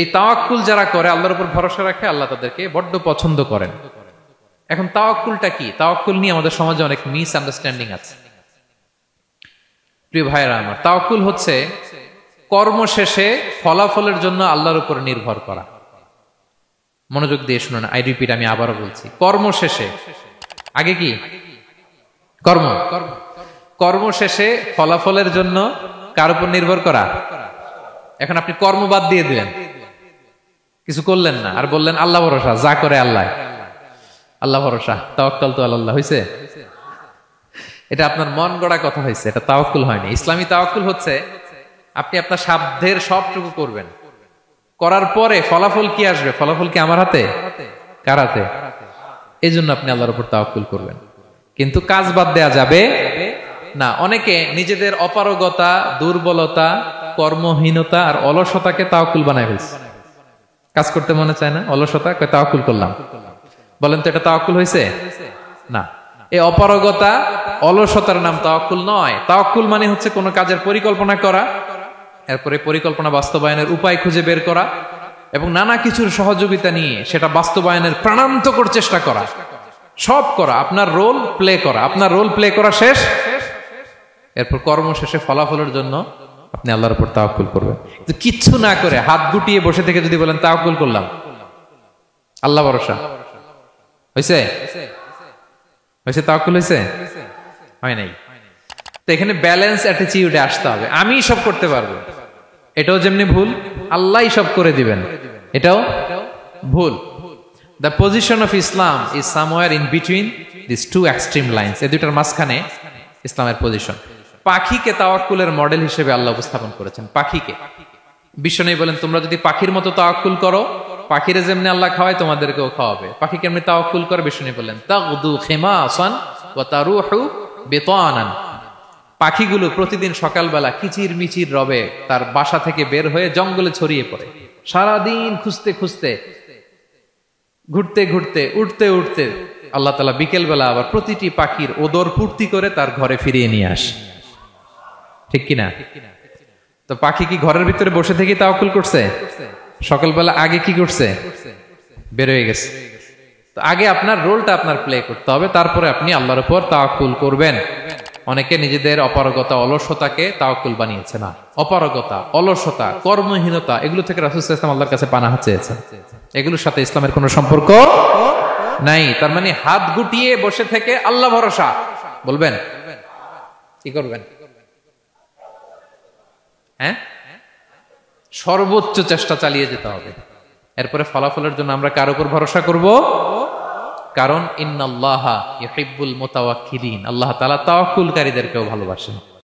এই তাওয়াক্কুল যারা করে, আল্লাহর উপর ভরসা রাখে, আল্লাহ তাদেরকে বড্ড পছন্দ করেন। এখন তাওয়াক্কুলটা কি? তাওয়াক্কুল নিয়ে আমাদের সমাজে অনেক মিস আন্ডারস্ট্যান্ডিং আছে। প্রিয় ভাইরা আমার, তাওয়াক্কুল হচ্ছে কর্ম শেষে ফলাফলের জন্য আল্লাহর উপর নির্ভর করা। মনোযোগ দিয়ে শুনুন, আই রিপিট, আমি আবারও বলছি, কর্ম শেষে আগে কি কর্ম, কর্ম শেষে ফলাফলের জন্য কার উপর নির্ভর করা। এখন আপনি কর্ম বাদ দিয়ে দিলেন, কিছু করলেন না, আর বললেন আল্লাহ ভরসা, যা করে আল্লাহ, আল্লাহ ভরসা, তাওয়াক্কাল তো আল্লাহ হয়েছে। এটা আপনার মন গড়া কথা হয়েছে, এটা তাওয়াক্কুল হয়নি। ইসলামী তাওয়াক্কুল হচ্ছে আপনি আপনার সাধ্যের সবটুকু করবেন, করার পরে ফলাফল কি আসবে, ফলাফল কি আমার হাতে, কার হাতে? এই জন্য আপনি আল্লাহর উপর তাওয়াক্কুল করবেন, কিন্তু কাজ বাদ দেয়া যাবে না। অনেকে নিজেদের অপারগতা, দুর্বলতা, কর্মহীনতা আর অলসতাকে তাওয়াক্কুল বানায় ফেলছে। কাজ করতে মনে চায় না, অলসতা, তাওয়াক্কুল করলাম। বলেন তো এটা তাওয়াক্কুল হয়েছে? না। এই অপারগতা, অলসতার নাম তাওয়াক্কুল নয়। তাওয়াক্কুল মানে হচ্ছে কোনো কাজের পরিকল্পনা করা, এরপরে পরিকল্পনা বাস্তবায়নের উপায় খুঁজে বের করা এবং নানা কিছুর সহযোগিতা নিয়ে সেটা বাস্তবায়নের প্রাণান্তকর চেষ্টা করা, সব করা, আপনার রোল প্লে করা। আপনার রোল প্লে করা শেষ, এরপর কর্ম শেষে ফলাফলের জন্য আপনি আল্লাহর উপর তাওয়াক্কুল করবেন। কিন্তু কিচ্ছু না করে হাত গুটিয়ে বসে থেকে যদি বলেন তাওয়াক্কুল করলাম, আল্লাহ ভরসা, হয়েছে? হয়েছে? তাওয়াক্কুল হয়েছে? হয় নাই। তো এখানে ব্যালেন্স অ্যাটিটিউডে আসতে হবে। আমি সব করতে পারবো, এটাও যেমনি ভুল, আল্লাহই সব করে দিবেন, এটাও ভুল। The position of Islam is somewhere in between this two extreme lines. এই দুইটার মাঝখানে ইসলামের পজিশন। পাখিকে তাওয়াক্কুলের মডেল হিসেবে আল্লাহ উপস্থাপন করেছেন। পাখিকে বিশ্বনবী বলেন, তোমরা যদি পাখির মতো তাওয়াক্কুল করো, পাখিরে যেমনি আল্লাহ খাওয়ায় তোমাদেরকেও খাওয়াবে। পাখি কেমনি তাওয়াক্কুল করে? বিশ্বনবী বলেন, তাগদু খিমাসান ওয়া তারুহু বিতানান। পাখিগুলো প্রতিদিন সকালবেলা কিচির মিচির রবে তার বাসা থেকে বের হয়ে জঙ্গলে ছড়িয়ে পড়ে, সারাদিন খুঁজতে খুঁজতে, ঘুরতে ঘুরতে, উঠতে উঠতে আল্লাহ তাআলা বিকেল বেলা আবার প্রতিটি পাখির ওদর পূর্তি করে তার ঘরে ফিরিয়ে নিয়ে আসে। ঠিক কিনা? তো পাখি কি ঘরের ভিতরে বসে থেকে তাওয়াক্কুল করছে? সকালবেলা আগে কি করছে? বের হয়ে গেছে। তো আগে আপনার রোলটা আপনার প্লে করতে হবে, তারপরে আপনি আল্লাহর উপর তাওয়াক্কুল করবেন। অনেকে নিজেদের অপারগতা, অলসতাকে তাওয়াক্কুল বানিয়েছে। না, অপারগতা, অলসতা, কর্মহীনতা, এগুলো থেকে রাসূল সাল্লাল্লাহু আলাইহি ওয়াসাল্লাম আল্লাহর কাছে পানাহ চেয়েছেন। এগুলোর সাথে ইসলামের কোনো সম্পর্ক নাই। তার মানে হাত গুটিয়ে বসে থেকে আল্লাহ ভরসা বলবেন, কি করবেন? হ্যাঁ, সর্বোচ্চ চেষ্টা চালিয়ে যেতে হবে। এরপরে ফলাফলের জন্য আমরা কার উপর ভরসা করব? কারণ ইন্নাল্লাহা ইউহিব্বুল মুতাওয়াক্কিলিন, আল্লাহ তাআলা তাওয়াক্কুলকারীদেরকেও ভালোবাসেন।